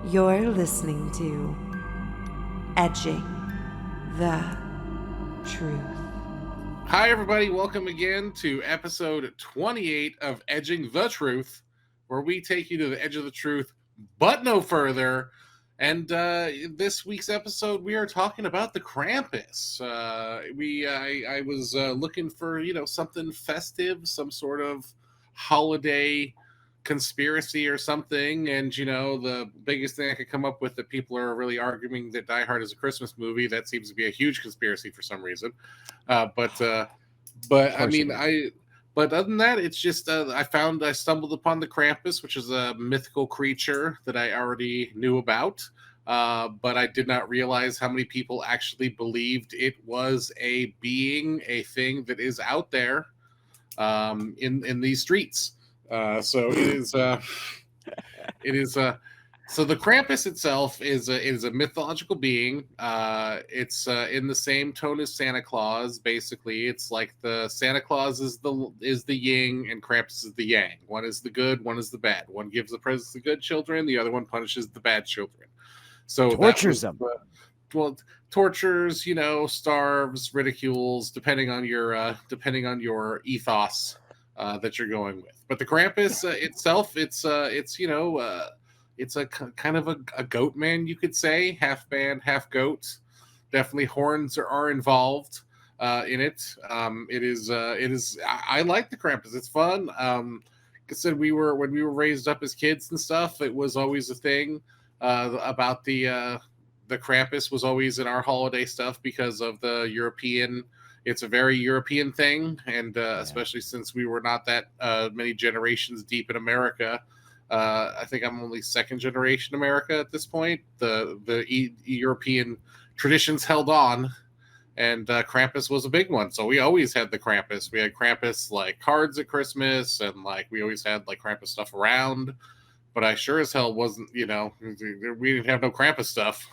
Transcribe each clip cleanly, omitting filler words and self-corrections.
You're listening to Edging the Truth. Hi, everybody. Welcome again to episode 28 of Edging the Truth, where we take you to the edge of the truth, but no further. And this week's episode, we are talking about the Krampus. I was looking for something festive, some sort of holiday conspiracy or something, and the biggest thing I could come up with that people are really arguing that Die Hard is a Christmas movie. That seems to be a huge conspiracy for some reason. But I mean, but other than that, it's just I stumbled upon the Krampus, which is a mythical creature that I already knew about. But I did not realize how many people actually believed it was a being, a thing that is out there in these streets. So it is so the Krampus itself is a mythological being. It's in the same tone as Santa Claus. Basically, it's like the Santa Claus is the yin and Krampus is the yang. One is the good, one is the bad. One gives the presents to good children, the other one punishes the bad children. So tortures them. Tortures, starves, ridicules, depending on your ethos that you're going with. But the Krampus itself, it's a kind of a goat man, you could say, half man, half goat. Definitely horns are involved in it. It is. I like the Krampus. It's fun. Like I said, when we were raised up as kids and stuff, it was always a thing about the Krampus was always in our holiday stuff because of the European. It's a very European thing, and especially since we were not that many generations deep in America. I think I'm only second generation America at this point. The European traditions held on, and Krampus was a big one. So we always had the Krampus. We had Krampus like cards at Christmas, and like we always had like Krampus stuff around. But I sure as hell wasn't. We didn't have no Krampus stuff.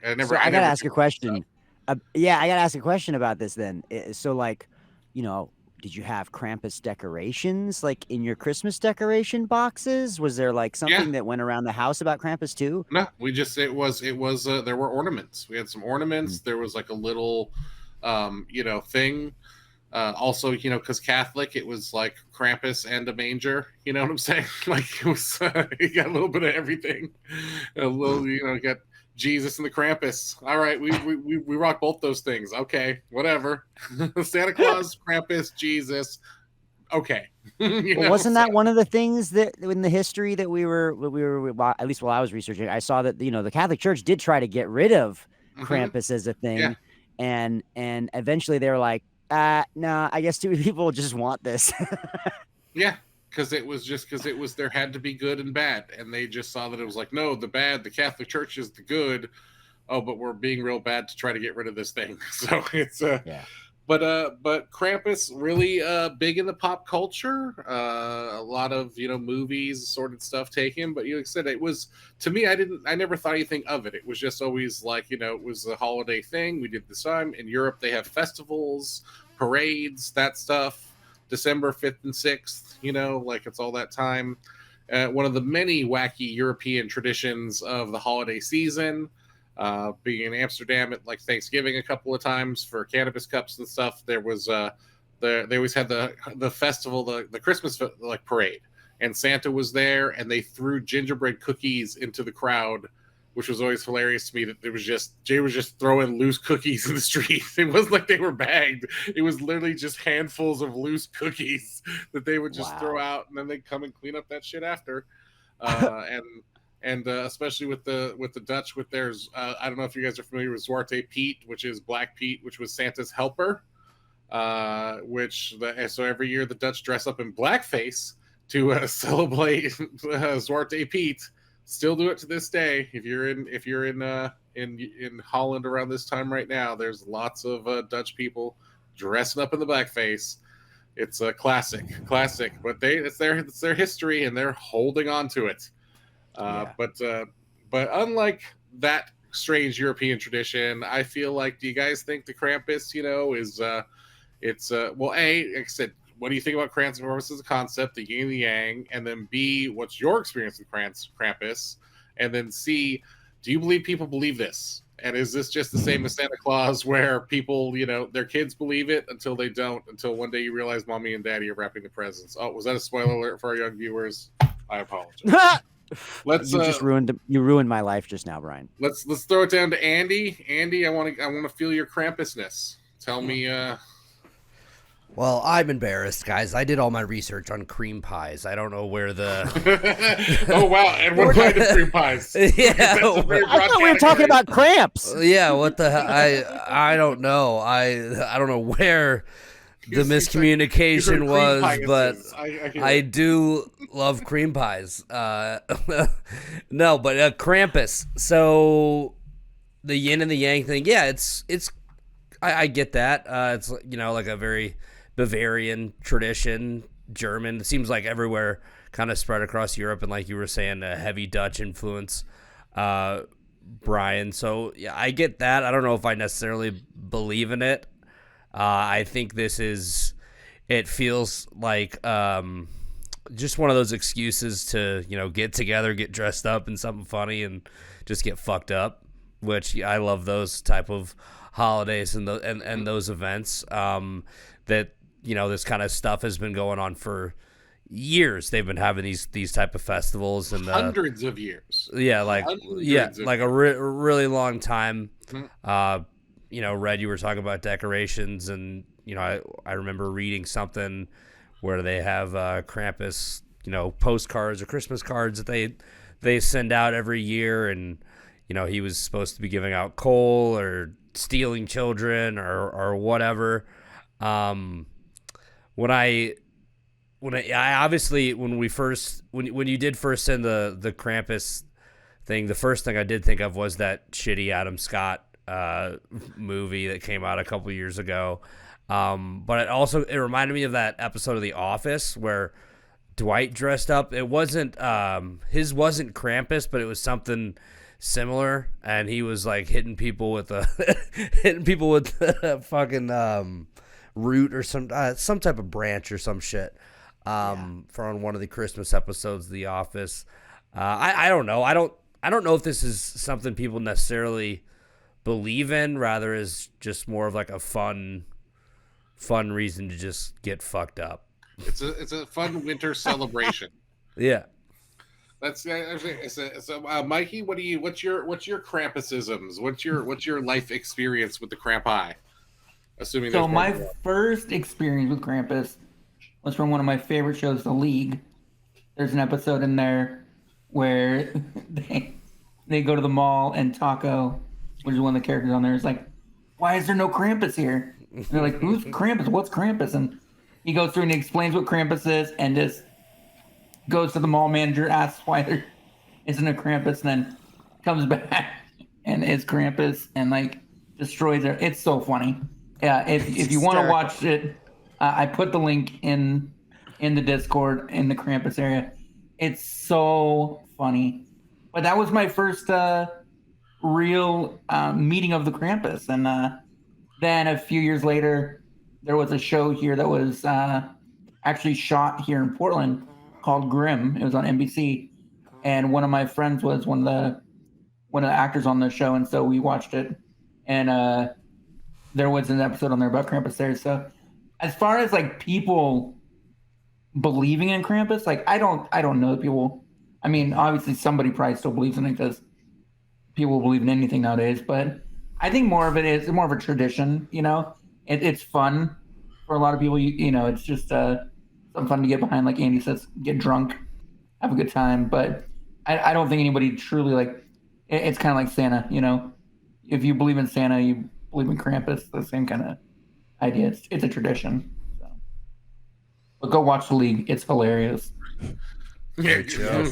I gotta ask a question. I gotta ask a question about this then. So like, did you have Krampus decorations like in your Christmas decoration boxes? Was there like something that went around the house about Krampus too? No, it was there were ornaments. We had some ornaments. There was like a little thing. Also, because Catholic, it was like Krampus and a manger. You know what I'm saying? Like it was, you got a little bit of everything. A little, got Jesus and the Krampus. All right, we rock both those things. Okay, whatever. Santa Claus, Krampus, Jesus. Okay. Wasn't that one of the things that in the history that we were at least while I was researching, I saw that the Catholic Church did try to get rid of Krampus as a thing, and eventually they were like, no, I guess too many people just want this. Yeah. Because there had to be good and bad, and they just saw that it was like, no, the bad, the Catholic Church is the good. Oh, but we're being real bad to try to get rid of this thing. So it's But Krampus really big in the pop culture. A lot of movies, assorted stuff taken. But like I said, it was, to me, I never thought anything of it. It was just always like it was a holiday thing. We did this time in Europe. They have festivals, parades, that stuff. December 5th and 6th, like it's all that time. One of the many wacky European traditions of the holiday season, being in Amsterdam at like Thanksgiving a couple of times for cannabis cups and stuff. There was they always had the festival, the Christmas like parade, and Santa was there, and they threw gingerbread cookies into the crowd, which was always hilarious to me. That Jay was just throwing loose cookies in the street. It wasn't like they were bagged. It was literally just handfuls of loose cookies that they would just throw out, and then they'd come and clean up that shit after. And especially with the Dutch, with theirs, I don't know if you guys are familiar with Zwarte Piet, which is Black Pete, which was Santa's helper. So every year the Dutch dress up in blackface to celebrate Zwarte Piet. Still do it to this day. If you're in Holland around this time right now, there's lots of Dutch people dressing up in the blackface. It's a classic. But it's their history, and they're holding on to it. But unlike that strange European tradition, I feel like, do you guys think the Krampus, is like I said, what do you think about Krampus as a concept, the yin and the yang? And then B, what's your experience with Krampus? And then C, do you believe people believe this? And is this just the same as Santa Claus, where people, their kids believe it until they don't, until one day you realize mommy and daddy are wrapping the presents? Oh, was that a spoiler alert for our young viewers? I apologize. You ruined my life just now, Brian. Let's throw it down to Andy. Andy, I want to feel your Krampusness. Tell me. Well, I'm embarrassed, guys. I did all my research on cream pies. I don't know where the. Oh wow! And what kind of cream pies? Yeah, I thought we were talking about cramps. Yeah, what the hell? I don't know. I don't know where the miscommunication was, but I do love cream pies. No, but Krampus. So the yin and the yang thing. Yeah, it's. I get that. It's like a very Bavarian tradition, German. It seems like everywhere kind of spread across Europe, and like you were saying, a heavy Dutch influence, Brian. So yeah, I get that. I don't know if I necessarily believe in it. I think it feels like just one of those excuses to get together, get dressed up in something funny, and just get fucked up. Which I love those type of holidays and those events. That this kind of stuff has been going on for years. They've been having these type of festivals and hundreds of years. Yeah, like a really long time. Mm-hmm. Red, you were talking about decorations, and I remember reading something where they have Krampus, postcards or Christmas cards that they send out every year, and he was supposed to be giving out coal or stealing children or whatever. When you did first send the Krampus thing, the first thing I did think of was that shitty Adam Scott movie that came out a couple years ago. But it reminded me of that episode of The Office where Dwight dressed up. It wasn't his wasn't Krampus, but it was something similar, and he was like hitting people with a fucking root or some type of branch or some shit from one of the Christmas episodes of The Office. I don't know. I don't know if this is something people necessarily believe in, rather is just more of like a fun reason to just get fucked up. It's a fun winter celebration. Yeah. That's so Mikey, what's your Krampusisms? What's your life experience with the Krampi? Assuming so my first experience with Krampus was from one of my favorite shows, The League. There's an episode in there where they go to the mall, and Taco, which is one of the characters on there, is like, "Why is there no Krampus here?" And they're like, "Who's Krampus? What's Krampus?" And he goes through and he explains what Krampus is, and just goes to the mall manager, asks why there isn't a Krampus, and then comes back and is Krampus and like destroys it. It's so funny. Yeah, if you want to watch it, I put the link in the Discord in the Krampus area. It's so funny. But that was my first real meeting of the Krampus, and then a few years later, there was a show here that was actually shot here in Portland called Grimm. It was on NBC, and one of my friends was one of the actors on the show, and so we watched it. And there was an episode on there about Krampus there. So as far as like people believing in Krampus, like I don't know people. I mean, obviously somebody probably still believes in it because people believe in anything nowadays. But I think more of it is more of a tradition. It's fun for a lot of people. It's just something fun to get behind. Like Andy says, get drunk, have a good time. But I don't think anybody truly like. It's kind of like Santa. If you believe in Santa, you believe in Krampus. The same kind of idea. It's a tradition. So. But go watch The League. It's hilarious. Yeah,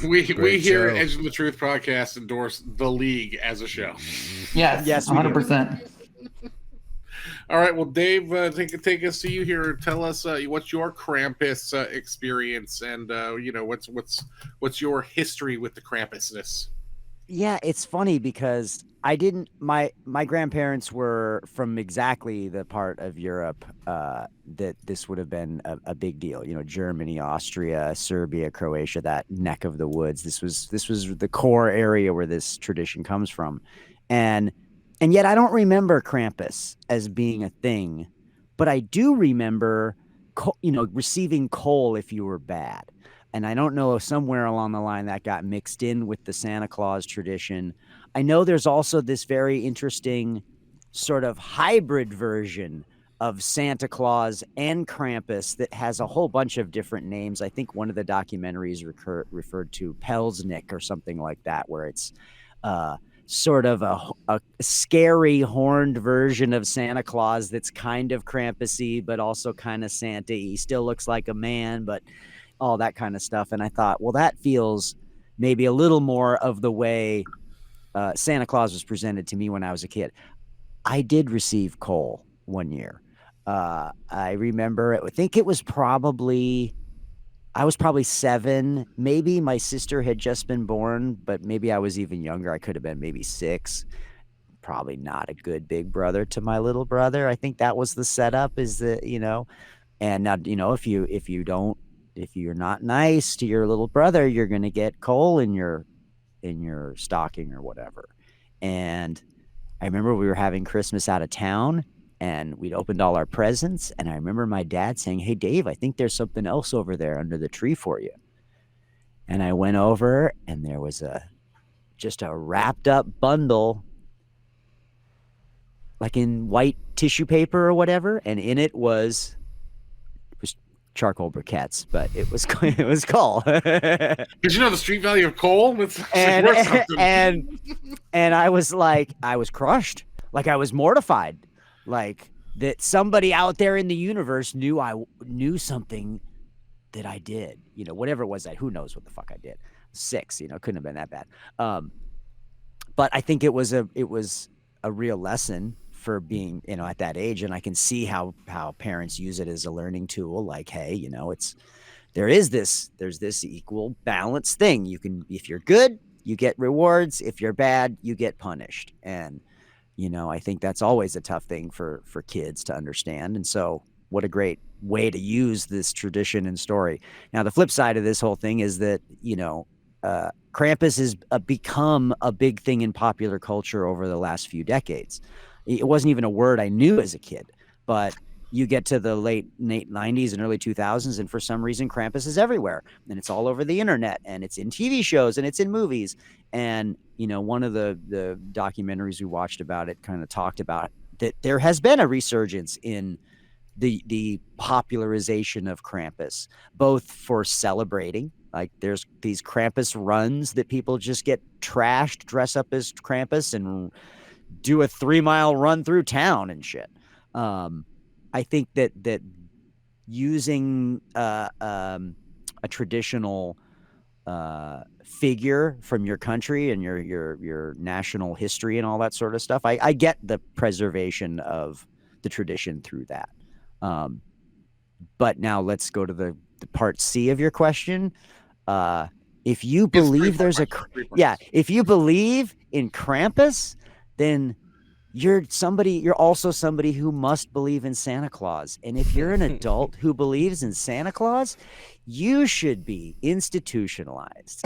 we here at Edge of the Truth podcast endorse The League as a show. Yes, 100%. All right, well, Dave, take us to you here. Tell us what's your Krampus experience, and what's your history with the Krampusness? Yeah, it's funny because I didn't my grandparents were from exactly the part of Europe that this would have been a big deal. You know, Germany, Austria, Serbia, Croatia, that neck of the woods. This was the core area where this tradition comes from. And yet I don't remember Krampus as being a thing, but I do remember receiving coal if you were bad. And I don't know if somewhere along the line that got mixed in with the Santa Claus tradition. I know there's also this very interesting sort of hybrid version of Santa Claus and Krampus that has a whole bunch of different names. I think one of the documentaries referred to Pelsnick or something like that, where it's sort of a scary horned version of Santa Claus that's kind of Krampusy, but also kind of Santa. He still looks like a man, but all that kind of stuff. And I thought, well, that feels maybe a little more of the way Santa Claus was presented to me when I was a kid. I did receive coal one year. I remember, I think it was I was probably 7. Maybe my sister had just been born, but maybe I was even younger. I could have been maybe 6. Probably not a good big brother to my little brother. I think that was the setup, is that, and now, if you're not nice to your little brother, you're going to get coal in your stocking or whatever. And I remember we were having Christmas out of town and we'd opened all our presents. And I remember my dad saying, "Hey, Dave, I think there's something else over there under the tree for you." And I went over and there was just a wrapped up bundle, like in white tissue paper or whatever. And in it was charcoal briquettes, but it was coal. Did you know the street value of coal? It's worth something. And I was crushed. Like, I was mortified. Like, that somebody out there in the universe knew I knew something that I did. Whatever it was, who knows what the fuck I did. 6, couldn't have been that bad. But I think it was a real lesson for being, at that age. And I can see how parents use it as a learning tool. Like, hey, there's this equal balance thing. You can, if you're good, you get rewards. If you're bad, you get punished. And, I think that's always a tough thing for kids to understand. And so what a great way to use this tradition and story. Now, the flip side of this whole thing is that, Krampus has become a big thing in popular culture over the last few decades. It wasn't even a word I knew as a kid, but you get to the late 90s and early 2000s, and for some reason, Krampus is everywhere, and it's all over the internet, and it's in TV shows, and it's in movies. And, one of the documentaries we watched about it kind of talked about that there has been a resurgence in the popularization of Krampus, both for celebrating. Like, there's these Krampus runs that people just get trashed, dress up as Krampus, and do a 3-mile run through town and shit. I think that using a traditional figure from your country and your national history and all that sort of stuff, I get the preservation of the tradition through that. But now let's go to the part C of your question. If you believe if you believe in Krampus, then you're also somebody who must believe in Santa Claus. And if you're an adult who believes in Santa Claus, you should be institutionalized.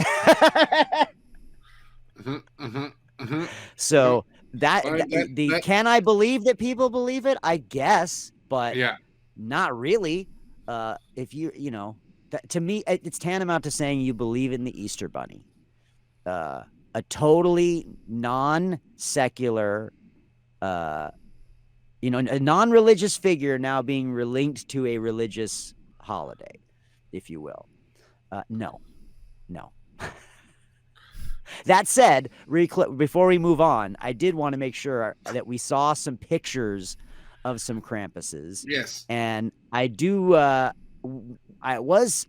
So can I believe that people believe it? I guess, but not really. If to me, it's tantamount to saying you believe in the Easter Bunny. A totally non-secular, a non-religious figure now being relinked to a religious holiday, if you will. No. That said, before we move on, I did want to make sure that we saw some pictures of some Krampuses. Yes. And I was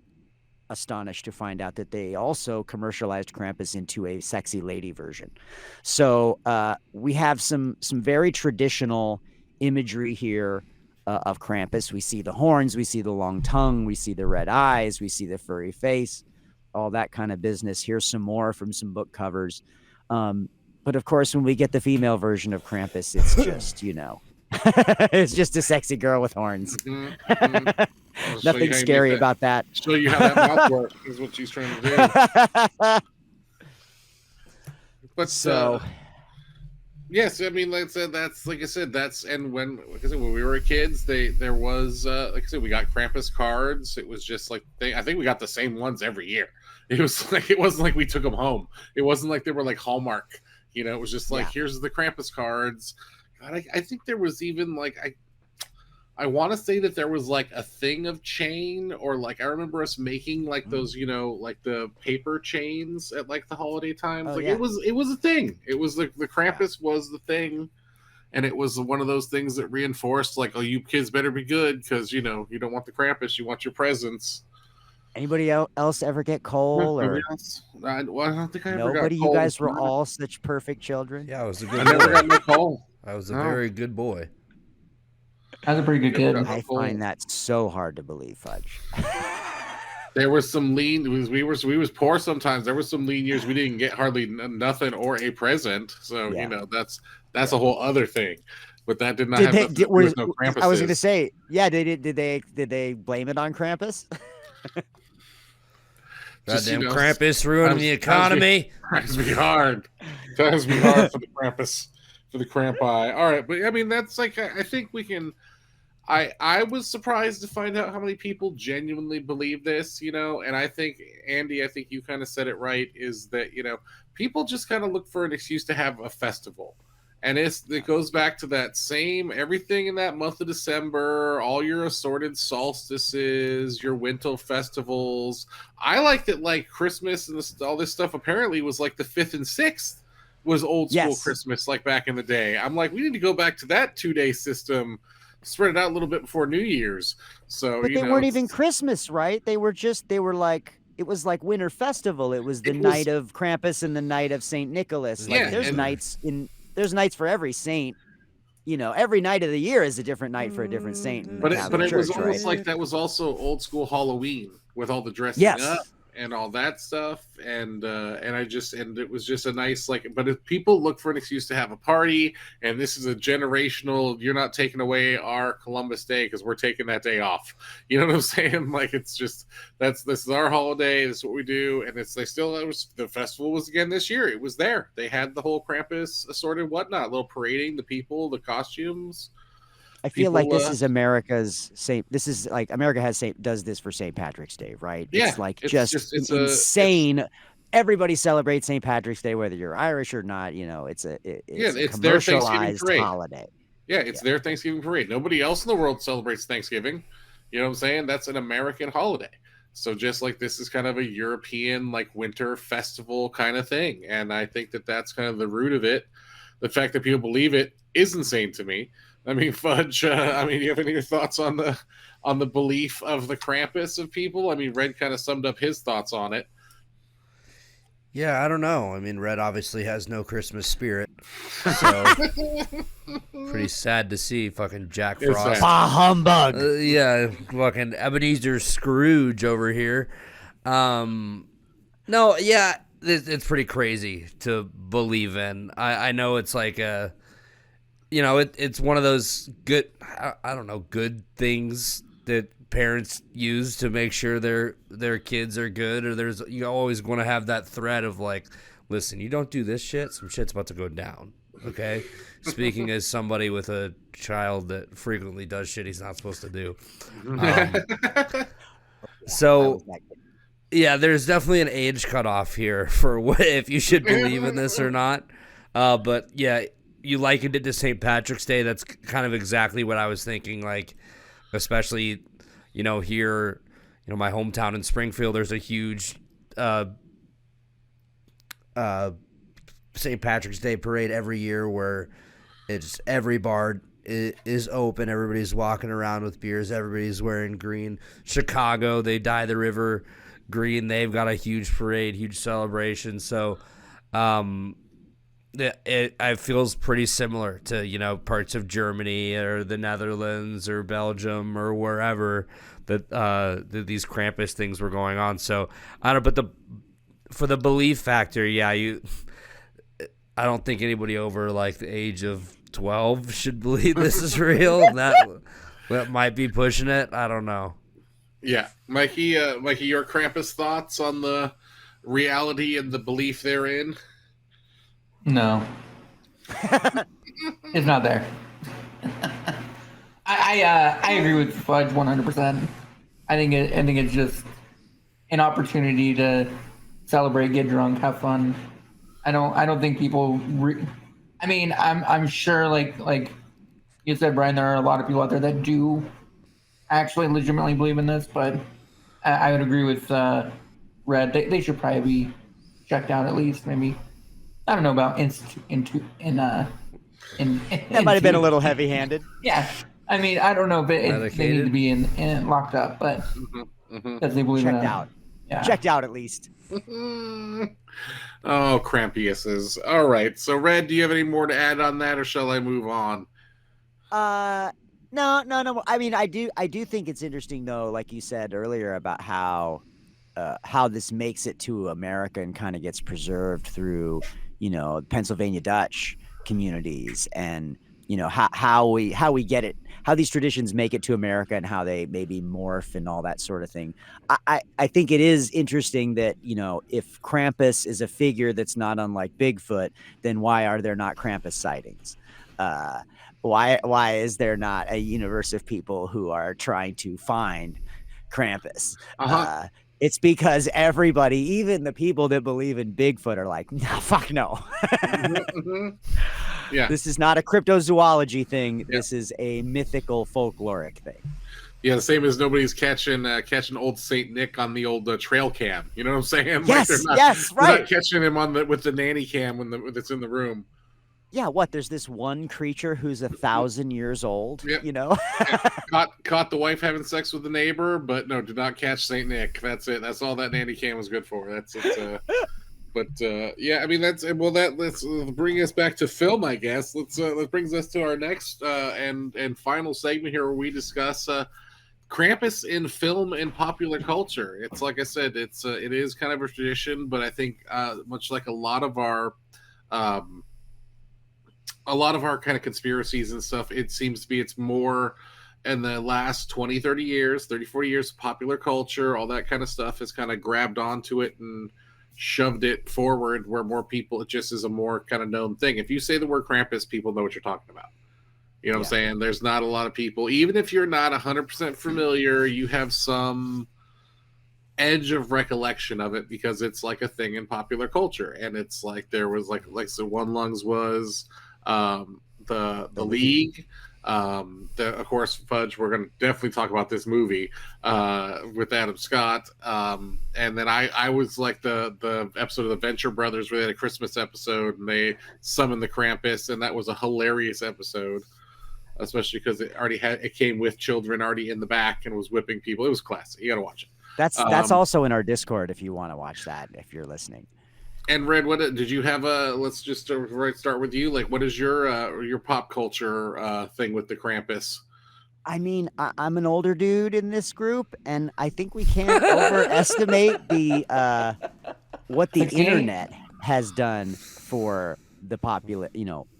astonished to find out that they also commercialized Krampus into a sexy lady version. So we have some very traditional imagery here of Krampus. We see the horns, we see the long tongue, we see the red eyes, we see the furry face, all that kind of business. Here's some more from some book covers. But of course, when we get the female version of Krampus, it's just, it's just a sexy girl with horns. Nothing scary about that. Show you how that mouth works is what she's trying to do. But so, yes, I mean, like I said, and when we were kids, there was like I said, we got Krampus cards. It was just like I think we got the same ones every year. It was like it wasn't like we took them home. It wasn't like they were like Hallmark. It was just like here's the Krampus cards. God, I think there was even like I want to say that there was like a thing of chain, or like I remember us making like those, like the paper chains at like the holiday times. It was a thing. It was the Krampus was the thing, and it was one of those things that reinforced like, oh, you kids better be good because you don't want the Krampus, you want your presents. Anybody else ever get coal or? I don't think I ever got nobody. coal. You guys were all such perfect children. Yeah, I was a good I boy. never got no coal. I was a very good boy. I was a pretty good kid. I find that so hard to believe, Fudge. There was some lean. We was poor sometimes. There was some lean years we didn't get hardly nothing or a present. So that's a whole other thing. But that did not have no Krampus. I was going to say, did they blame it on Krampus? Goddamn Krampus ruining the economy. Drives me hard. Drives me hard for the Krampus, for the Krampi. All right, but I mean that's like I think we can. I was surprised to find out how many people genuinely believe this, and I think Andy, you kind of said it right, is that people just kind of look for an excuse to have a festival. And it goes back to that same everything in that month of December, all your assorted solstices, your winter festivals. I like that, like Christmas and all this stuff apparently was like the 5th and 6th was old school Christmas, like back in the day. I'm like, we need to go back to that 2-day system, spread it out a little bit before New Year's. So, but they weren't even Christmas, right? They were like, it was like winter festival. It was the night of Krampus and the night of St. Nicholas. Like there's nights for every saint. Every night of the year is a different night for a different saint. But it was almost like that was also old school Halloween with all the dressing up and all that stuff. And it was just a nice, but if people look for an excuse to have a party, and this is a generational, you're not taking away our Columbus Day because we're taking that day off. You know what I'm saying? Like, it's just, this is our holiday. This is what we do. And the festival was again this year. It was there. They had the whole Krampus assorted whatnot, little parading, the people, the costumes. I feel like this is America's Saint. This is like America does this for St. Patrick's Day, right? Yeah, it's like it's insane. Everybody celebrates St. Patrick's Day, whether you're Irish or not. It's a their Thanksgiving parade holiday. Yeah, it's their Thanksgiving parade. Nobody else in the world celebrates Thanksgiving. You know what I'm saying? That's an American holiday. So just like this is kind of a European like winter festival kind of thing, and I think that's kind of the root of it. The fact that people believe it is insane to me. I mean, Fudge, do you have any thoughts on the belief of the Krampus of people? I mean, Red kind of summed up his thoughts on it. Yeah, I don't know. I mean, Red obviously has no Christmas spirit. So, pretty sad to see fucking Jack Frost. Bah humbug! Fucking Ebenezer Scrooge over here. No, yeah, it's pretty crazy to believe in. I know it's like a... it's one of those good, I don't know, good things that parents use to make sure their kids are good, or you always want to have that thread of like, listen, you don't do this shit, some shit's about to go down. Okay. Speaking as somebody with a child that frequently does shit he's not supposed to do. So yeah, there's definitely an age cutoff here for if you should believe in this or not. But yeah, you likened it to St. Patrick's Day. That's kind of exactly what I was thinking. Like, especially, here, my hometown in Springfield, there's a huge St. Patrick's Day parade every year where it's every bar is open. Everybody's walking around with beers. Everybody's wearing green. Chicago, they dye the river green. They've got a huge parade, huge celebration. So, it feels pretty similar to parts of Germany or the Netherlands or Belgium or wherever that these Krampus things were going on. So I don't know, but for the belief factor, yeah, I don't think anybody over like the age of 12 should believe this is real. That might be pushing it. I don't know. Yeah, Mikey, your Krampus thoughts on the reality and the belief therein? No, it's not there. I agree with Fudge 100%. I think it's just an opportunity to celebrate, get drunk, have fun. I don't think people. I mean, I'm sure like you said, Brian, there are a lot of people out there that do actually legitimately believe in this, but I would agree with Red. They should probably be checked out at least. Maybe I don't know about that might have been a little heavy-handed. Yeah, I mean, I don't know if they need to be in locked up, but because they believe checked in out. Yeah. Checked out at least. Oh, Krampuses. All right. So, Red, do you have any more to add on that, or shall I move on? No. I mean, I do think it's interesting, though, like you said earlier, about how this makes it to America and kind of gets preserved through, Pennsylvania Dutch communities, and how we get it, how these traditions make it to America, and how they maybe morph and all that sort of thing. I think it is interesting that, if Krampus is a figure that's not unlike Bigfoot, then why are there not Krampus sightings? Why is there not a universe of people who are trying to find Krampus? It's because everybody, even the people that believe in Bigfoot, are like, nah, fuck no. Yeah. This is not a cryptozoology thing. Yeah. This is a mythical folkloric thing. Yeah, the same as nobody's catching old Saint Nick on the old trail cam. You know what I'm saying? Yes, right. They're not catching him with the nanny cam that's in the room. Yeah, what? There's this one creature who's 1,000 years old. Yep. Caught the wife having sex with the neighbor, but no, did not catch Saint Nick. That's it. That's all that nanny cam was good for. That's it. But yeah, I mean let's bring us back to film, I guess. That brings us to our next and final segment here, where we discuss Krampus in film and popular culture. It's like I said, it is kind of a tradition, but I think much like a lot of our kind of conspiracies and stuff, it seems to be it's more in the last 20, 30 years, 30, 40 years, popular culture, all that kind of stuff has kind of grabbed onto it and shoved it forward, where more people, it just is a more kind of known thing. If you say the word Krampus, people know what you're talking about. You know what I'm saying? There's not a lot of people, even if you're not 100% familiar, you have some edge of recollection of it because it's like a thing in popular culture. And it's like there was like so One Lungs was the League. Of course, Fudge, we're going to definitely talk about this movie with Adam Scott. And then I was like the episode of the Venture Brothers where they had a Christmas episode and they summoned the Krampus, and that was a hilarious episode, especially because it came with children already in the back and was whipping people. It was classic. You got to watch it. That's also in our Discord if you want to watch that, if you're listening. And Red, what did you have? Let's just start with you. Like, what is your pop culture thing with the Krampus? I mean, I'm an older dude in this group, and I think we can't overestimate what the internet has done for the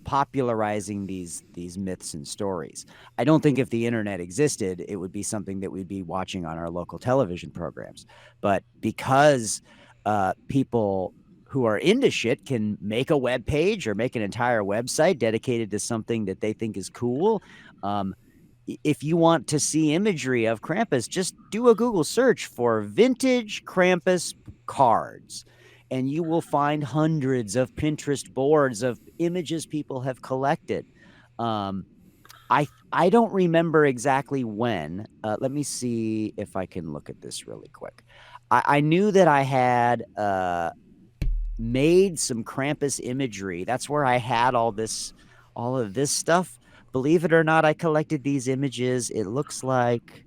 popularizing these myths and stories. I don't think if the internet existed, it would be something that we'd be watching on our local television programs. But because people who are into shit can make a web page or make an entire website dedicated to something that they think is cool. If you want to see imagery of Krampus, just do a Google search for vintage Krampus cards, and you will find hundreds of Pinterest boards of images people have collected. I don't remember exactly when. Let me see if I can look at this really quick. I knew that I had made some Krampus imagery. That's where I had all of this stuff. Believe it or not, I collected these images. It looks like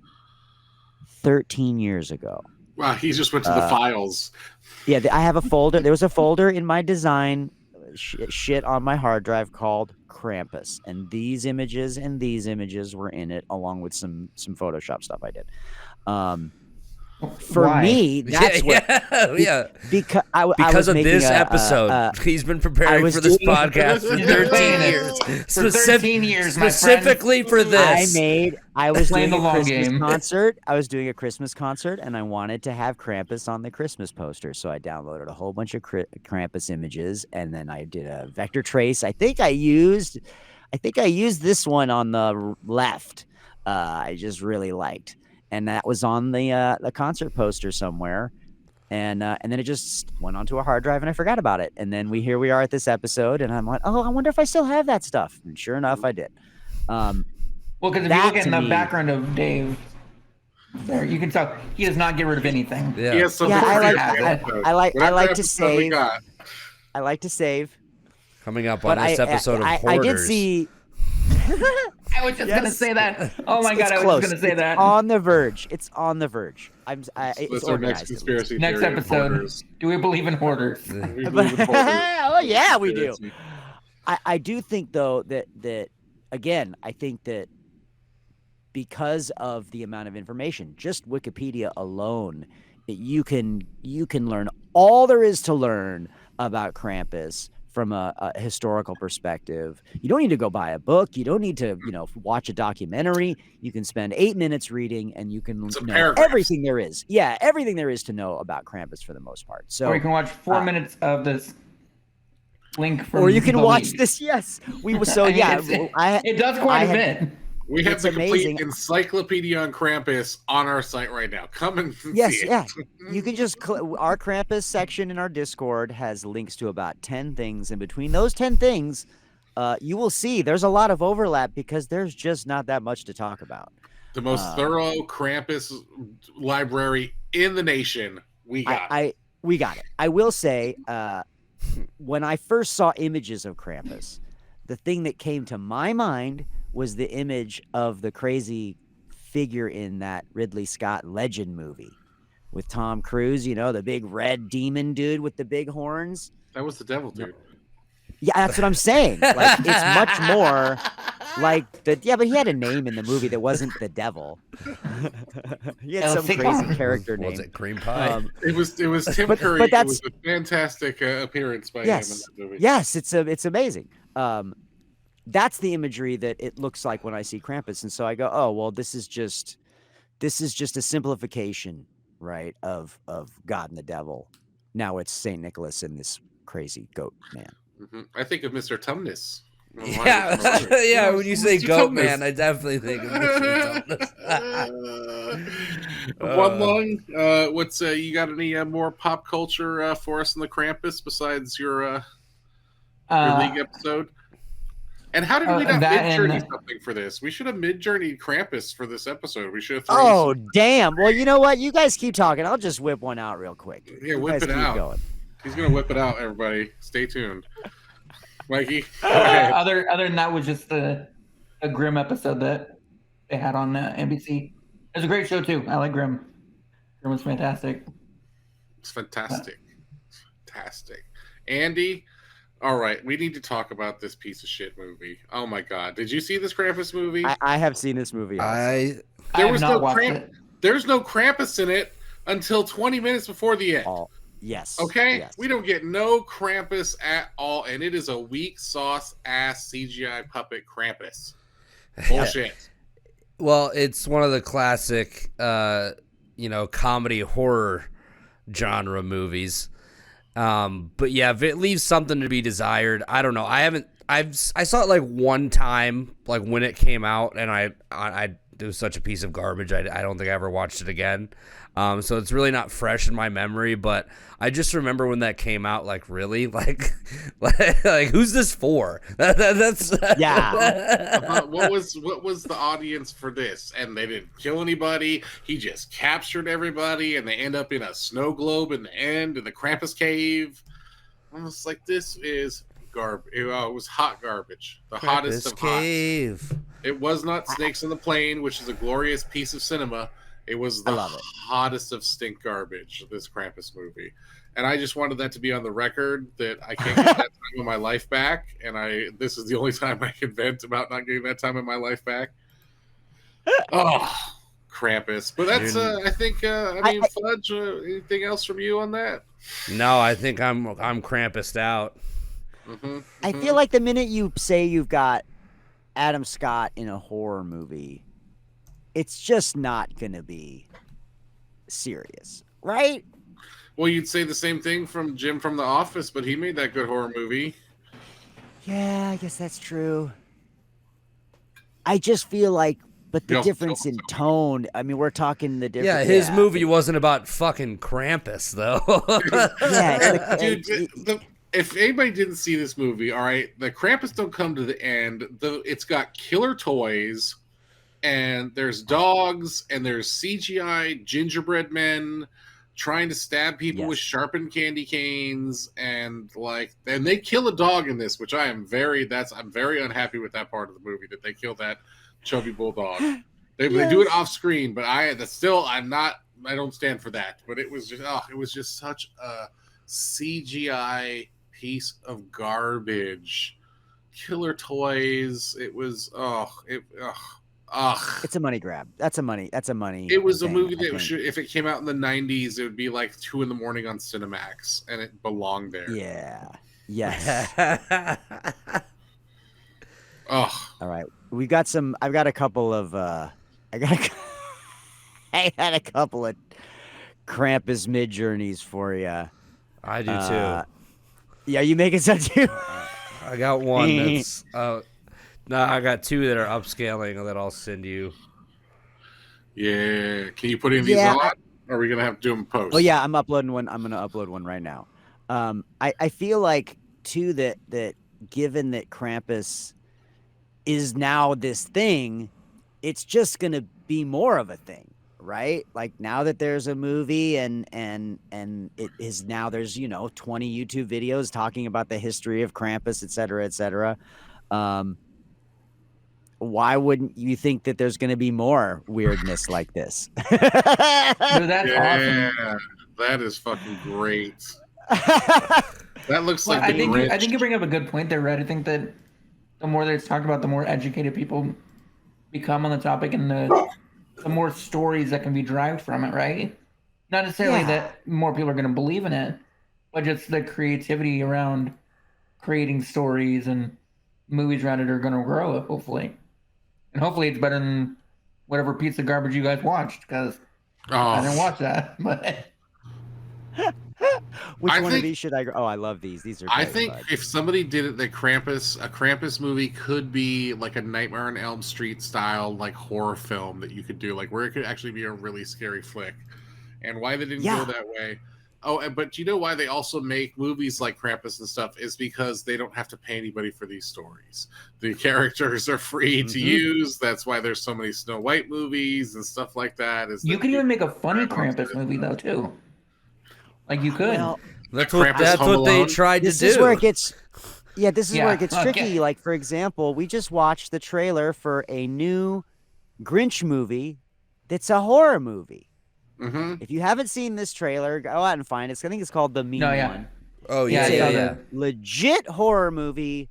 13 years ago. Wow, he just went to the files. Yeah, I have a folder. There was a folder in my design shit on my hard drive called Krampus, and these images were in it, along with some Photoshop stuff I did. For Why? me, that's because of this episode. He's been preparing for this podcast for 13 years. For 13 years, specifically for this. I was doing a Christmas concert. I was doing a Christmas concert, and I wanted to have Krampus on the Christmas poster. So I downloaded a whole bunch of Krampus images, and then I did a vector trace. I think I used this one on the left. I just really liked. And that was on the concert poster somewhere, and then it just went onto a hard drive, and I forgot about it. And then here we are at this episode, and I'm like, oh, I wonder if I still have that stuff. And sure enough, I did. Well, because if you look in the background of Dave, there you can tell he does not get rid of anything. Yeah, I like to save. I like to save. Coming up on this episode of Hoarders. I did see. I was just gonna say that. Oh my god, I was just gonna say that. On the verge. It's on the verge. It's our next conspiracy next episode. Do we believe in hoarders? Oh yeah, we do. I do think though that again, I think that because of the amount of information, just Wikipedia alone, you can learn all there is to learn about Krampus from a historical perspective. You don't need to go buy a book. You don't need to, watch a documentary. You can spend 8 minutes reading, and you can know everything there is. Yeah, everything there is to know about Krampus for the most part. So, or you can watch 4 minutes of this link from. Or you can watch this. Yes, we. So yeah, it does quite a bit. We have the complete encyclopedia on Krampus on our site right now. Come and see it. Yeah. You can just our Krampus section in our Discord has links to about 10 things, and between those 10 things, you will see there's a lot of overlap because there's just not that much to talk about. The most thorough Krampus library in the nation. We got it. I will say, when I first saw images of Krampus, the thing that came to my mind was the image of the crazy figure in that Ridley Scott Legend movie with Tom Cruise, the big red demon dude with the big horns. That was the devil dude. Yeah, that's what I'm saying. Like, it's much more like but he had a name in the movie that wasn't the devil. He had some crazy character name. Was it Cream Pie? It was Tim Curry. It was a fantastic appearance by him in that movie. Yes, it's amazing. That's the imagery that it looks like when I see Krampus, and so I go, oh well, this is just a simplification, right, of God and the devil. Now it's Saint Nicholas and this crazy goat man. Mm-hmm. I think of Mr. Tumnus. Yeah. When you say goat man, I definitely think of Mr. Tumnus. One long. What's you got any more pop culture for us in the Krampus besides your league episode? And how did we not mid-journey something for this? We should have mid-journeyed Krampus for this episode. We should have thrown damn. Well, you know what? You guys keep talking. I'll just whip one out real quick. Yeah, whip it out. Going. He's going to whip it out, everybody. Stay tuned. Mikey, go ahead. Other than that was just a Grimm episode that they had on NBC. It was a great show, too. I like Grimm. Grimm was fantastic. It's fantastic. Fantastic. Andy... All right, we need to talk about this piece of shit movie. Oh my god, did you see this Krampus movie? I have seen this movie. There's no Krampus in it until 20 minutes before the end. Yes. Okay, yes. We don't get no Krampus at all, and it is a weak sauce ass CGI puppet Krampus. Bullshit. Well, it's one of the classic, comedy horror genre movies. But yeah, if it leaves something to be desired, I don't know. I saw it like one time, like when it came out, and it was such a piece of garbage. I don't think I ever watched it again. So it's really not fresh in my memory, but I just remember when that came out, like really, like who's this for? That's yeah. What was the audience for this? And they didn't kill anybody. He just captured everybody, and they end up in a snow globe in the end in the Krampus cave. I was like, this is garbage. It was hot garbage. The Krampus hottest of cave. Hot. It was not Snakes on the Plane, which is a glorious piece of cinema. It was the hottest of stink garbage, this Krampus movie. And I just wanted that to be on the record that I can't get that time of my life back. And this is the only time I can vent about not getting that time of my life back. Oh, Krampus. But that's I think I mean Fudge. Anything else from you on that? No, I think I'm Krampused out. I feel like the minute you say you've got Adam Scott in a horror movie, it's just not gonna be serious, right? Well, you'd say the same thing from Jim from The Office, but he made that good horror movie. Yeah, I guess that's true. I just feel like, but the difference in tone, I mean, we're talking the difference. Yeah, his movie wasn't about fucking Krampus, though. Yeah, dude, if anybody didn't see this movie, all right, the Krampus don't come to the end. It's got killer toys, and there's dogs, and there's CGI gingerbread men trying to stab people with sharpened candy canes, and they kill a dog in this, which I'm very unhappy with that part of the movie, that they kill that chubby bulldog. They do it off screen, but I don't stand for that. But it was just such a CGI piece of garbage. Killer toys. It was it's a money grab. That's a money. It was a movie that if it came out in the 90s, it would be like 2 a.m. on Cinemax, and it belonged there. Yeah. Yes. All right. I've got a couple of I had a couple of Krampus mid journeys for you. I do too. Yeah, you making some too? I got one that's no, I got 2 that are upscaling that I'll send you. Yeah. Can you put in these on? Or are we going to have to do them post? Oh, yeah, I'm uploading one. I'm going to upload one right now. I feel like, too, that given that Krampus is now this thing, it's just going to be more of a thing, right? Like, now that there's a movie and it is now there's, 20 YouTube videos talking about the history of Krampus, et cetera, et cetera. Why wouldn't you think that there's going to be more weirdness like this? Dude, that's awesome. That is fucking great. That looks like I think you bring up a good point there, Red. I think that the more that it's talked about, the more educated people become on the topic, and the more stories that can be derived from it, right? Not necessarily that more people are going to believe in it, but just the creativity around creating stories and movies around it are going to grow, hopefully. And hopefully it's better than whatever piece of garbage you guys watched, because I didn't watch that. But which one of these should I go? Oh, I love these. These are great, I think if somebody did it, a Krampus movie could be like a Nightmare on Elm Street style, like horror film that you could do, like where it could actually be a really scary flick. And why they didn't go that way. Oh, but you know why they also make movies like Krampus and stuff is because they don't have to pay anybody for these stories. The characters are free to use. That's why there's so many Snow White movies and stuff like that. You can even make a funny Krampus movie though too. Like you could. Well, that's what they tried to do. This is where it gets tricky. Like, for example, we just watched the trailer for a new Grinch movie that's a horror movie. Mm-hmm. If you haven't seen this trailer, go out and find it. I think it's called The Mean One. Oh, yeah, it's yeah. Legit horror movie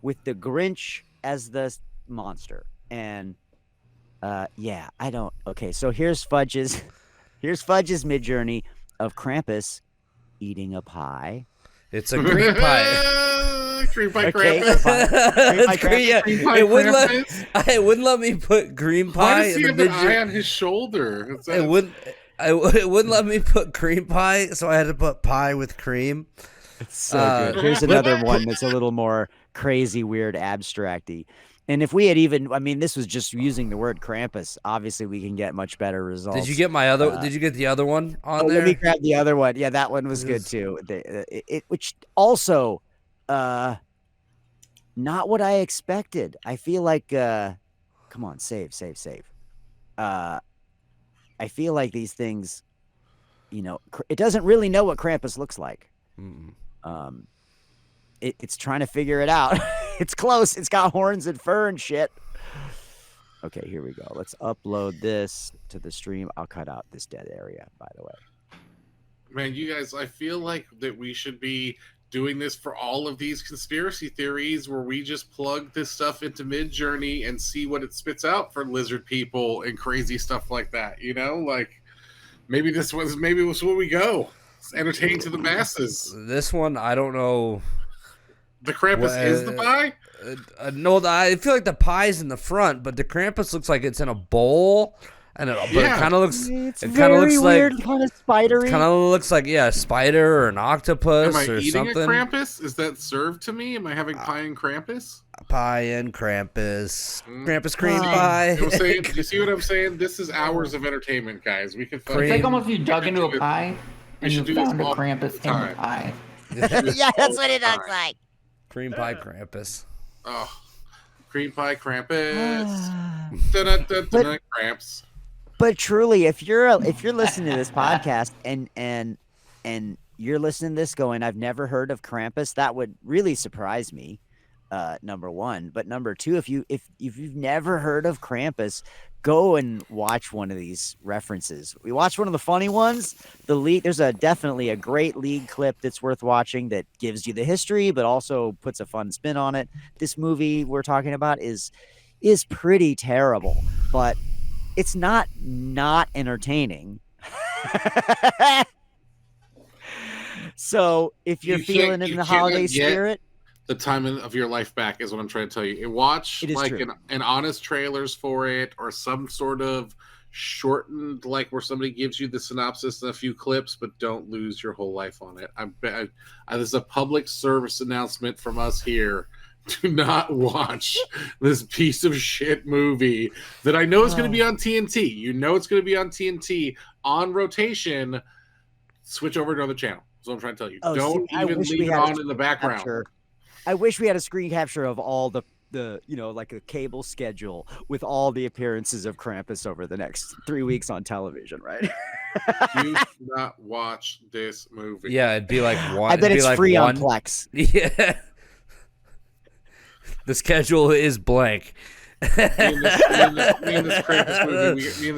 with the Grinch as the monster. And I don't. Okay, so here's Fudge's mid-journey of Krampus eating a pie. It's a green pie. Cream pie Krampus. It wouldn't let me put green pie. Why does he have an eye on his shoulder? It wouldn't let me put cream pie, so I had to put pie with cream. It's so good. Here's another one that's a little more crazy, weird, abstracty. And if we had this was just using the word Krampus. Obviously, we can get much better results. Did you get did you get the other one on there? Let me grab the other one. Yeah, that one was good too. Which also, not what I expected. I feel like, come on, save. I feel like these things, it doesn't really know what Krampus looks like. It's trying to figure it out. It's close. It's got horns and fur and shit. Okay, here we go. Let's upload this to the stream. I'll cut out this dead area, by the way. Man, you guys, I feel like that we should be doing this for all of these conspiracy theories where we just plug this stuff into Midjourney and see what it spits out for lizard people and crazy stuff like that. You know, like maybe this was where we go. It's entertaining to the masses. This one, I don't know. The Krampus is the pie? No, I feel like the pie's in the front, but the Krampus looks like it's in a bowl. But it kind of looks. It's it kind of looks weird, like kind of spidery. Kind of looks like a spider or an octopus or something. Am I eating something. a Krampus? Is that served to me? Am I having pie and Krampus? Pie and Krampus. Krampus cream pie. Do you see what I'm saying? This is hours of entertainment, guys. We can. It's like almost you dug into a pie and you found a Krampus in the pie. Yeah, that's what it looks like. Cream pie Krampus. Oh, cream pie Krampus. Cramps. But truly, if you're listening to this podcast and you're listening to this going, I've never heard of Krampus, that would really surprise me. Number one, but number two, if you've never heard of Krampus, go and watch one of these references. We watched one of the funny ones. The League. There's definitely a great League clip that's worth watching that gives you the history, but also puts a fun spin on it. This movie we're talking about is pretty terrible, but it's not entertaining. So if you're feeling in the holiday spirit, the time of your life back is what I'm trying to tell you. And watch like an honest trailers for it, or some sort of shortened, like where somebody gives you the synopsis and a few clips, but don't lose your whole life on it. This is a public service announcement from us here. Do not watch this piece of shit movie that I know is going to be on TNT. You know it's going to be on TNT on rotation. Switch over to another channel. That's what I'm trying to tell you. Don't even leave it on in the background. I wish we had a screen capture of all the like a cable schedule with all the appearances of Krampus over the next 3 weeks on television, right? You should not watch this movie. Yeah, it'd be like one. I bet it's free on Plex. Yeah. The schedule is blank. Me and this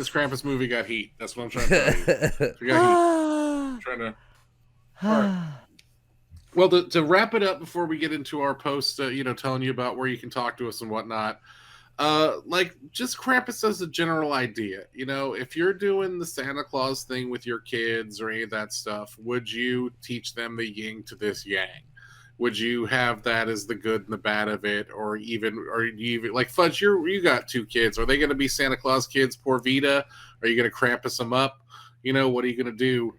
Krampus movie got heat. That's what I'm trying to tell you. We got heat. I'm trying to. All right. Well, to wrap it up before we get into our post, telling you about where you can talk to us and whatnot, just Krampus as a general idea. If you're doing the Santa Claus thing with your kids or any of that stuff, would you teach them the yin to this yang? Would you have that as the good and the bad of it, or even like Fudge? You got 2 kids. Are they going to be Santa Claus kids? Poor Vita. Are you going to Krampus them up? What are you going to do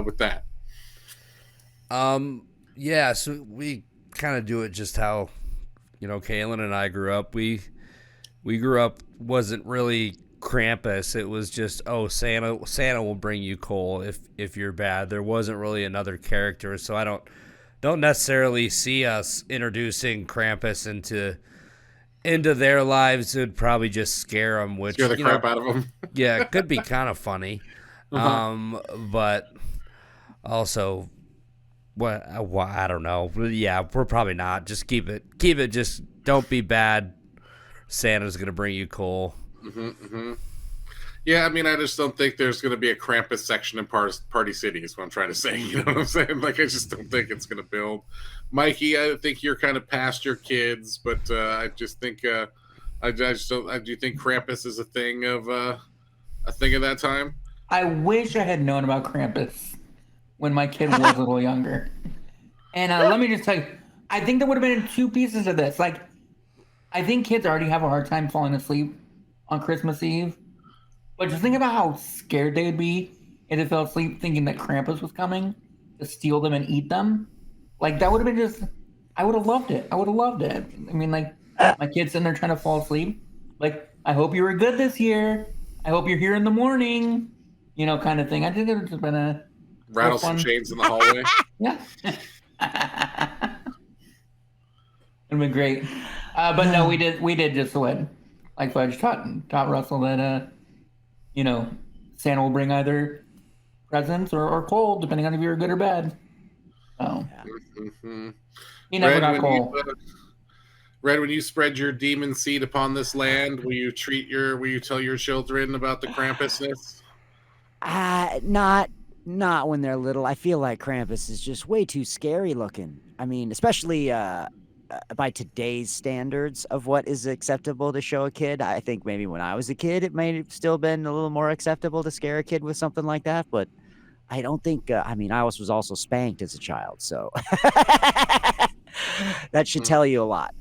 with that? Yeah, so we kind of do it just how, Kaylin and I grew up. We grew up, wasn't really Krampus. It was just, Santa will bring you coal if you're bad. There wasn't really another character, so I don't necessarily see us introducing Krampus into their lives. It would probably just scare them, which scare the crap out of them. Yeah, it could be kind of funny, but also. Well, I don't know. Yeah, we're probably not. Just keep it. Just don't be bad. Santa's gonna bring you coal. Yeah, I just don't think there's gonna be a Krampus section in Party City. Is what I'm trying to say. You know what I'm saying? Like, I just don't think it's gonna build. Mikey, I think you're kind of past your kids, but I just think I just don't. Do you think Krampus is a thing of that time? I wish I had known about Krampus when my kid was a little younger. And let me just tell you, I think there would have been 2 pieces of this. Like, I think kids already have a hard time falling asleep on Christmas Eve. But just think about how scared they would be if they fell asleep thinking that Krampus was coming to steal them and eat them. Like, that would have been I would have loved it. My kid's sitting there trying to fall asleep. Like, I hope you were good this year. I hope you're here in the morning. Kind of thing. I think it would have just been rattle some chains in the hallway. Yeah. It'd been great. But no, we did just what, like Fudge taught Russell that, Santa will bring either presents or coal, depending on if you're good or bad. So. He never got coal. Red, when you spread your demon seed upon this land, will you tell your children about the Krampusness? Not when they're little. I feel like Krampus is just way too scary looking. I mean, especially by today's standards of what is acceptable to show a kid. I think maybe when I was a kid, it may have still been a little more acceptable to scare a kid with something like that. But I don't think, I mean, I was also spanked as a child. So that should tell you a lot.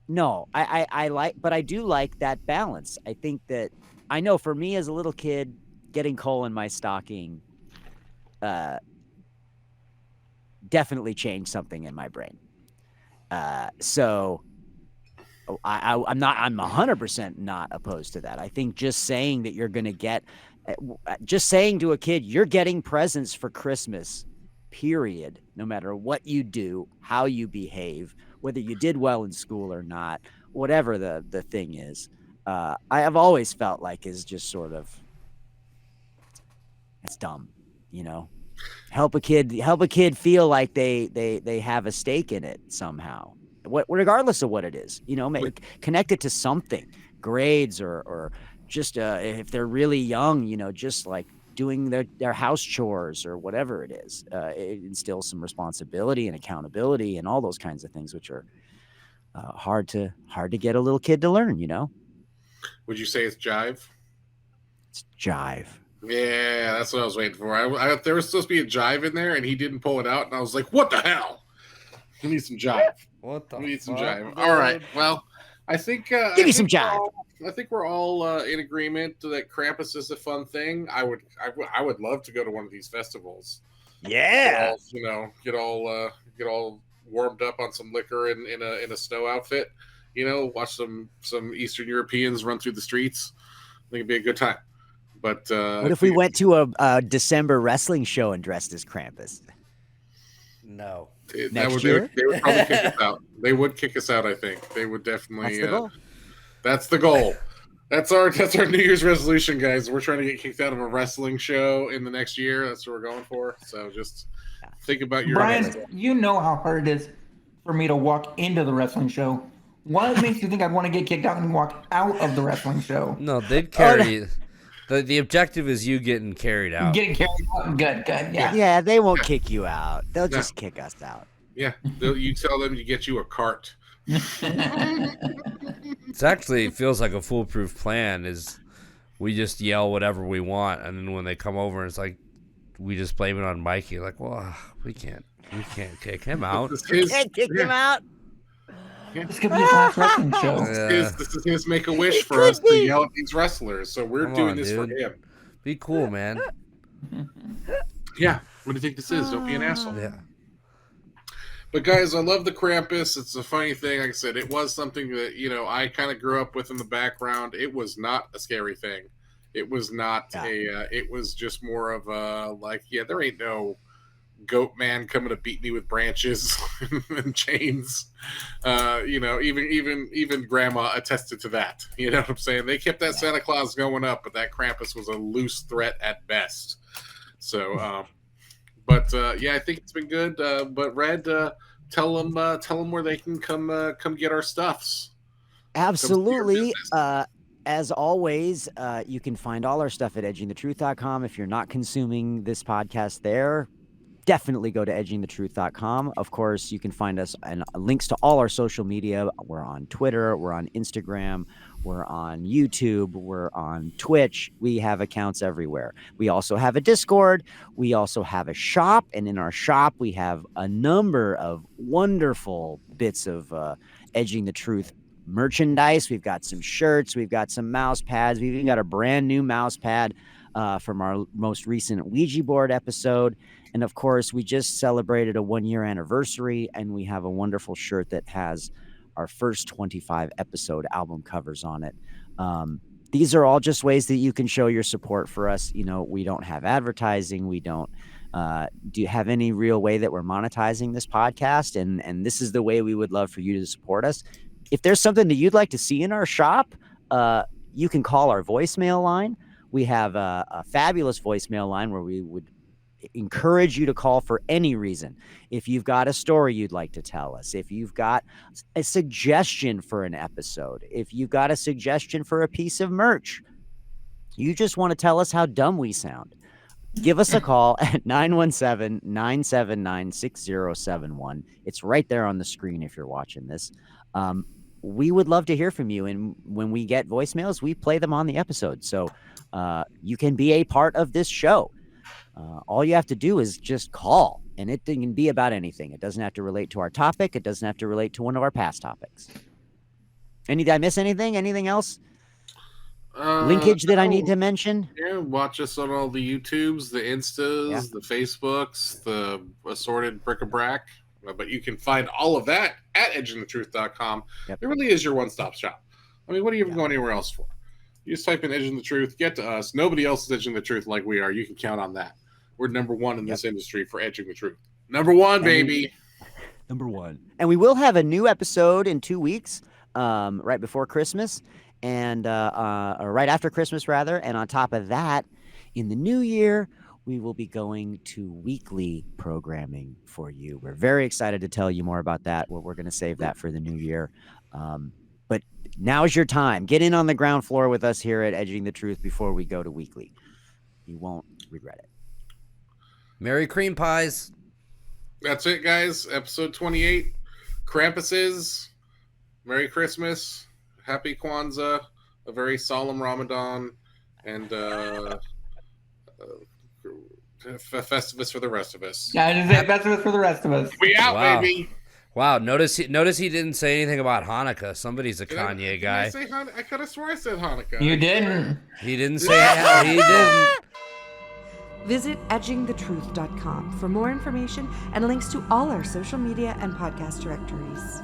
No, I like, but I do like that balance. I think that, I know for me as a little kid, getting coal in my stocking definitely changed something in my brain. So I'm 100% not opposed to that. I think just saying that you're going to get, just saying to a kid, you're getting presents for Christmas, period, no matter what you do, how you behave, whether you did well in school or not, whatever the thing is, I have always felt like is just sort of, it's dumb, you know. Help a kid feel like they have a stake in it somehow, regardless of what it is, you know. Connect it to something, grades or just if they're really young, you know, just like doing their house chores or whatever it is. It instills some responsibility and accountability and all those kinds of things, which are hard to get a little kid to learn, you know. Would you say it's jive? It's jive. Yeah, that's what I was waiting for. There was supposed to be a jive in there, and he didn't pull it out, and I was like, "What the hell? We need some jive. What the? We need some fuck, jive." dude? All right. Well, I think Give me some jive. I think we're all in agreement that Krampus is a fun thing. I would love to go to one of these festivals. Yeah. Get all warmed up on some liquor in a snow outfit. You know, watch some Eastern Europeans run through the streets. I think it'd be a good time. But what if we went to a December wrestling show and dressed as Krampus? No. Next year? They would probably kick us out. They would kick us out, I think. They would definitely. That's the goal. That's the goal. That's our New Year's resolution, guys. We're trying to get kicked out of a wrestling show in the next year. That's what we're going for. So just think about your. Brian, you know how hard it is for me to walk into the wrestling show. What makes you think I'd want to get kicked out and walk out of the wrestling show? No, they'd carry. The objective is you getting carried out. Getting carried out. Good. Yeah. Yeah, they won't kick you out. They'll just kick us out. Yeah, you tell them to get you a cart. It actually feels like a foolproof plan. Is we just yell whatever we want, and then when they come over, it's like we just blame it on Mikey. Like, well, we can't kick him out. Can't kick him out. This could be his last wrestling show. This is his Make-A-Wish for us to yell at these wrestlers. So we're doing this for him. Be cool, man. Yeah. What do you think this is? Don't be an asshole. Yeah. But guys, I love the Krampus. It's a funny thing. Like I said, it was something that, you know, I kind of grew up with in the background. It was not a scary thing. It was not it was just more of a, like, yeah, there ain't no goat man coming to beat me with branches and chains. You know, even grandma attested to that. You know what I'm saying? They kept that Santa Claus going up, but that Krampus was a loose threat at best. So, but I think it's been good. But Red, tell them where they can come get our stuffs. Absolutely. As always, you can find all our stuff at edgingthetruth.com. If you're not consuming this podcast there, definitely go to edgingthetruth.com. Of course, you can find us and links to all our social media. We're on Twitter, we're on Instagram, we're on YouTube, we're on Twitch. We have accounts everywhere. We also have a Discord. We also have a shop, and in our shop, we have a number of wonderful bits of Edging the Truth merchandise. We've got some shirts, we've got some mouse pads, we've even got a brand new mouse pad from our most recent Ouija board episode. And of course, we just celebrated a 1-year anniversary, and we have a wonderful shirt that has our first 25 episode album covers on it. These are all just ways that you can show your support for us. You know, we don't have advertising. We don't do you have any real way that we're monetizing this podcast. And this is the way we would love for you to support us. If there's something that you'd like to see in our shop, you can call our voicemail line. We have a fabulous voicemail line where we would encourage you to call for any reason. If you've got a story you'd like to tell us, if you've got a suggestion for an episode, if you've got a suggestion for a piece of merch, you just want to tell us how dumb we sound, give us a call at 917-979-6071. It's right there on the screen if you're watching this. We would love to hear from you. And when we get voicemails, we play them on the episode. So you can be a part of this show. All you have to do is just call, and it can be about anything. It doesn't have to relate to our topic. It doesn't have to relate to one of our past topics. Did I miss anything? Anything else? Linkage that I need to mention? Yeah, watch us on all the YouTubes, the Instas, the Facebooks, the assorted bric-a-brac. But you can find all of that at edgingthetruth.com. It really is your one-stop shop. I mean, what are you even going anywhere else for? You just type in Edging the Truth, get to us. Nobody else is edging the truth like we are. You can count on that. We're number one in this industry for edging the truth. Number one, baby. Number one. And we will have a new episode in 2 weeks, right before Christmas, and or right after Christmas, rather. And on top of that, in the new year, we will be going to weekly programming for you. We're very excited to tell you more about that. We're going to save that for the new year. But now's your time. Get in on the ground floor with us here at Edging the Truth before we go to weekly. You won't regret it. Merry cream pies. That's it, guys. Episode 28. Krampuses. Merry Christmas. Happy Kwanzaa. A very solemn Ramadan. And Festivus for the rest of us. Yeah, I just say Festivus for the rest of us. We out, baby. Wow, notice he didn't say anything about Hanukkah. Somebody's a Kanye guy. I could have swore I said Hanukkah. You didn't. He didn't say he didn't. Visit edgingthetruth.com for more information and links to all our social media and podcast directories.